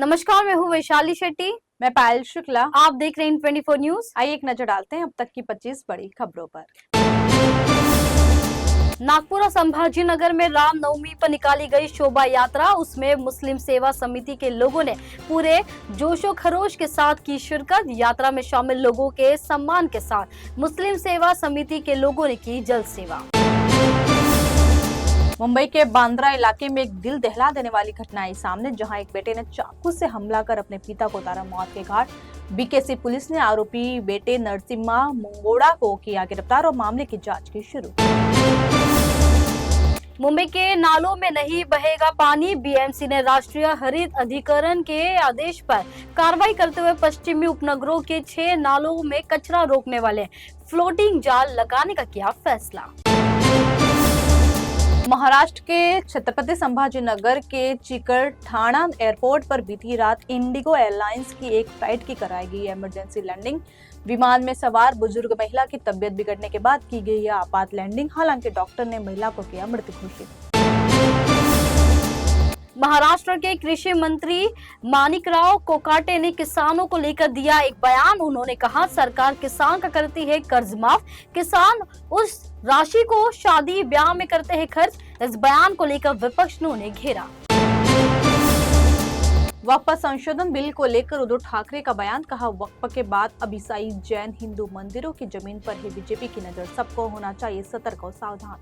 नमस्कार, मैं हूँ वैशाली शेट्टी। मैं पायल शुक्ला। आप देख रहे हैं 24 न्यूज। आइए एक नजर डालते हैं अब तक की 25 बड़ी खबरों पर। नागपुर और संभाजी नगर में रामनवमी पर निकाली गई शोभा यात्रा, उसमें मुस्लिम सेवा समिति के लोगों ने पूरे जोशो खरोश के साथ की शिरकत। यात्रा में शामिल लोगों के सम्मान के साथ मुस्लिम सेवा समिति के लोगों ने की जल सेवा। मुंबई के बांद्रा इलाके में एक दिल दहला देने वाली घटना आई सामने, जहां एक बेटे ने चाकू से हमला कर अपने पिता को उतारा मौत के घाट। बीकेसी पुलिस ने आरोपी बेटे नरसिम्हा मंगोड़ा को किया गिरफ्तार और मामले की जांच की शुरू। मुंबई के नालों में नहीं बहेगा पानी, बीएमसी ने राष्ट्रीय हरित अधिकरण के आदेश पर कार्रवाई करते हुए पश्चिमी उपनगरों के 6 नालों में कचरा रोकने वाले फ्लोटिंग जाल लगाने का किया फैसला। महाराष्ट्र के छत्रपति संभाजी नगर के चिकलठाणा एयरपोर्ट पर बीती रात इंडिगो एयरलाइंस की एक फ्लाइट की कराई गई इमरजेंसी लैंडिंग। विमान में सवार बुजुर्ग महिला की तबीयत बिगड़ने के बाद की गई यह आपात लैंडिंग। हालांकि डॉक्टर ने महिला को किया मृत घोषित। महाराष्ट्र के कृषि मंत्री माणिकराव कोकाटे ने किसानों को लेकर दिया एक बयान। उन्होंने कहा, सरकार किसान का करती है कर्ज माफ, किसान उस राशि को शादी ब्याह में करते हैं खर्च। इस बयान को लेकर विपक्ष ने उन्हें घेरा। वक्फ संशोधन बिल को लेकर उद्धव ठाकरे का बयान, कहा वक्फ के बाद अब ईसाई जैन हिंदू मंदिरों की जमीन पर है बीजेपी की नजर, सबको होना चाहिए सतर्क और सावधान।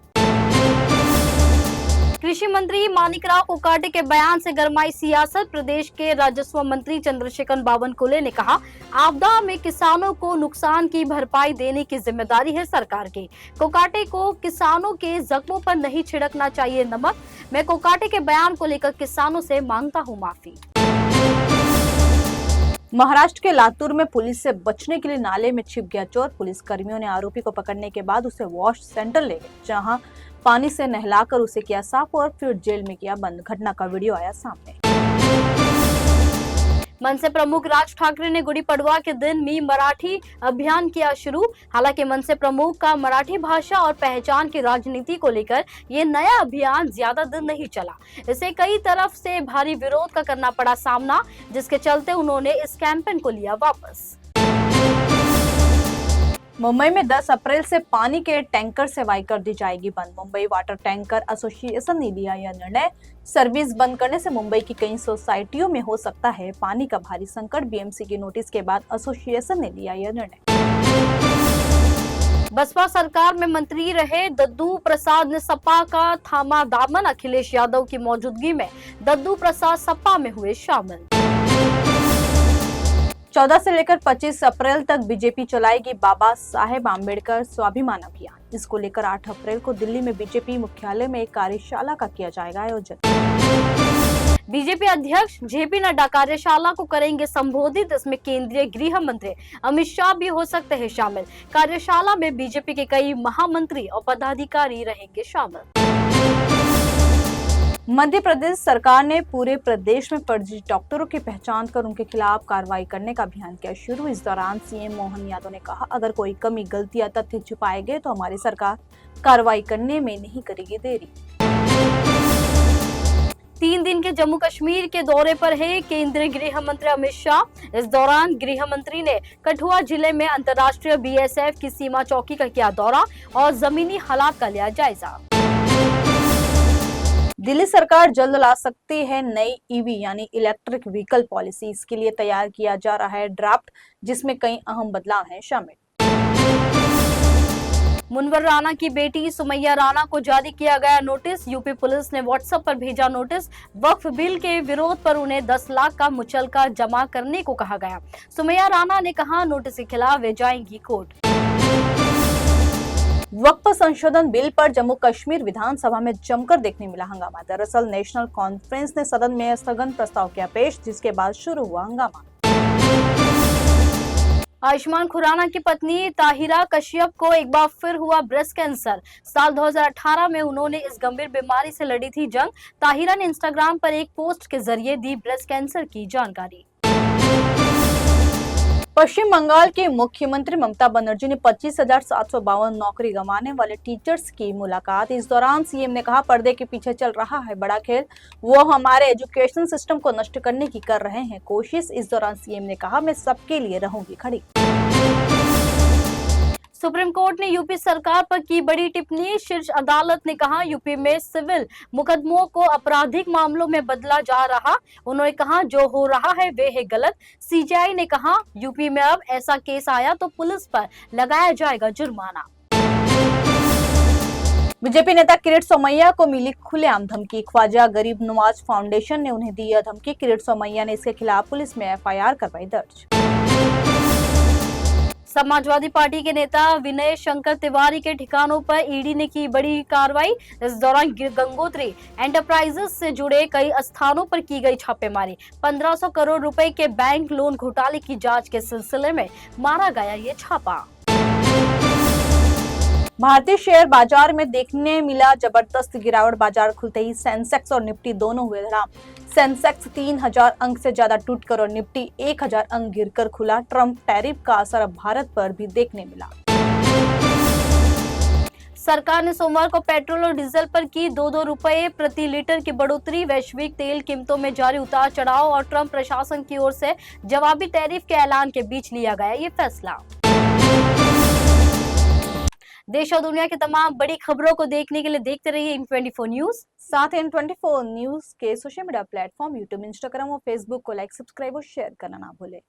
कृषि मंत्री माणिकराव कोकाटे के बयान से गरमाई सियासत। प्रदेश के राजस्व मंत्री चंद्रशेखर बावनकुले ने कहा, आपदा में किसानों को नुकसान की भरपाई देने की जिम्मेदारी है सरकार की। कोकाटे को किसानों के जख्मों पर नहीं छिड़कना चाहिए नमक। मैं कोकाटे के बयान को लेकर किसानों से मांगता हूं माफी। महाराष्ट्र के लातूर में पुलिस से बचने के लिए नाले में छिप गया चोर। पुलिस कर्मियों ने आरोपी को पकड़ने के बाद उसे वॉश सेंटर ले गए, जहां पानी से नहलाकर उसे किया साफ और फिर जेल में किया बंद। घटना का वीडियो आया सामने। मनसे प्रमुख राज ठाकरे ने गुड़ी पड़वा के दिन मी मराठी अभियान किया शुरू। हालांकि मनसे प्रमुख का मराठी भाषा और पहचान की राजनीति को लेकर ये नया अभियान ज्यादा दिन नहीं चला। इसे कई तरफ से भारी विरोध का करना पड़ा सामना, जिसके चलते उन्होंने इस कैंपेन को लिया वापस। मुंबई में 10 अप्रैल से पानी के टैंकर सेवाएं कर दी जाएगी बंद। मुंबई वाटर टैंकर एसोसिएशन ने लिया यह निर्णय। सर्विस बंद करने से मुंबई की कई सोसाइटियों में हो सकता है पानी का भारी संकट। बीएमसी के नोटिस के बाद एसोसिएशन ने लिया यह निर्णय। बसपा सरकार में मंत्री रहे दद्दू प्रसाद ने सपा का थामा दामन। अखिलेश यादव की मौजूदगी में दद्दू प्रसाद सपा में हुए शामिल। 14 से लेकर 25 अप्रैल तक बीजेपी चलाएगी बाबा साहेब आम्बेडकर स्वाभिमान अभियान। इसको लेकर 8 अप्रैल को दिल्ली में बीजेपी मुख्यालय में एक कार्यशाला का किया जाएगा आयोजन। बीजेपी अध्यक्ष जेपी नड्डा कार्यशाला को करेंगे संबोधित। इसमें केंद्रीय गृह मंत्री अमित शाह भी हो सकते हैं शामिल। कार्यशाला में बीजेपी के कई महामंत्री और पदाधिकारी रहेंगे शामिल। मध्य प्रदेश सरकार ने पूरे प्रदेश में फर्जी डॉक्टरों की पहचान कर उनके खिलाफ कार्रवाई करने का अभियान किया शुरू। इस दौरान सीएम मोहन यादव ने कहा, अगर कोई कमी, गलती या तथ्य छुपाए गए तो हमारी सरकार कार्रवाई करने में नहीं करेगी देरी। 3 दिन के जम्मू कश्मीर के दौरे पर है केंद्रीय गृह मंत्री अमित शाह। इस दौरान गृह मंत्री ने कठुआ जिले में अंतर्राष्ट्रीय बीएसएफ की सीमा चौकी का किया दौरा और जमीनी हालात का लिया जायजा। दिल्ली सरकार जल्द ला सकती है नई ईवी यानी इलेक्ट्रिक व्हीकल पॉलिसी। इसके लिए तैयार किया जा रहा है ड्राफ्ट, जिसमें कई अहम बदलाव हैं शामिल। मुनवर राणा की बेटी सुमैया राणा को जारी किया गया नोटिस। यूपी पुलिस ने व्हाट्सएप पर भेजा नोटिस। वक्फ बिल के विरोध पर उन्हें 10 लाख का मुचलका जमा करने को कहा गया। सुमैया राणा ने कहा, नोटिस के खिलाफ वे जाएंगी कोर्ट। वक्फ संशोधन बिल पर जम्मू कश्मीर विधानसभा में जमकर देखने मिला हंगामा। दरअसल नेशनल कॉन्फ्रेंस ने सदन में स्थगन प्रस्ताव किया पेश, जिसके बाद शुरू हुआ हंगामा। आयुष्मान खुराना की पत्नी ताहिरा कश्यप को एक बार फिर हुआ ब्रेस्ट कैंसर। साल 2018 में उन्होंने इस गंभीर बीमारी से लड़ी थी जंग। ताहिरा ने इंस्टाग्राम पर एक पोस्ट के जरिए दी ब्रेस्ट कैंसर की जानकारी। पश्चिम बंगाल की मुख्यमंत्री ममता बनर्जी ने 25,752 नौकरी गंवाने वाले टीचर्स की मुलाकात। इस दौरान सीएम ने कहा, पर्दे के पीछे चल रहा है बड़ा खेल, वो हमारे एजुकेशन सिस्टम को नष्ट करने की कर रहे हैं कोशिश। इस दौरान सीएम ने कहा, मैं सबके लिए रहूंगी खड़ी। सुप्रीम कोर्ट ने यूपी सरकार पर की बड़ी टिप्पणी। शीर्ष अदालत ने कहा, यूपी में सिविल मुकदमों को आपराधिक मामलों में बदला जा रहा। उन्होंने कहा, जो हो रहा है वे है गलत। सीजेआई ने कहा, यूपी में अब ऐसा केस आया तो पुलिस पर लगाया जाएगा जुर्माना। बीजेपी नेता किरीट सोमैया को मिली खुलेआम धमकी। ख्वाजा गरीब नवाज फाउंडेशन ने उन्हें दी यह धमकी। किरीट सोमैया ने इसके खिलाफ पुलिस में एफआईआर करवाई दर्ज। समाजवादी पार्टी के नेता विनय शंकर तिवारी के ठिकानों पर ईडी ने की बड़ी कार्रवाई। इस दौरान गंगोत्री एंटरप्राइजेस से जुड़े कई स्थानों पर की गई छापेमारी। 1500 करोड़ रुपए के बैंक लोन घोटाले की जांच के सिलसिले में मारा गया ये छापा। भारतीय शेयर बाजार में देखने मिला जबरदस्त गिरावट। बाजार खुलते ही सेंसेक्स और निफ्टी दोनों हुए धड़ाम। सेंसेक्स 3000 अंक से ज्यादा टूटकर और निफ्टी 1000 अंक गिरकर खुला। ट्रंप टैरिफ का असर अब भारत पर भी देखने मिला। सरकार ने सोमवार को पेट्रोल और डीजल पर की 2-2 रुपए प्रति लीटर की बढ़ोतरी। वैश्विक तेल कीमतों में जारी उतार चढ़ाव और ट्रंप प्रशासन की ओर से जवाबी टैरिफ के ऐलान के बीच लिया गया ये फैसला। देश और दुनिया की तमाम बड़ी खबरों को देखने के लिए देखते रहिए N24 न्यूज। साथ ही N24 न्यूज के social media platform YouTube, Instagram और फेसबुक को लाइक, सब्सक्राइब और शेयर करना ना भूलें।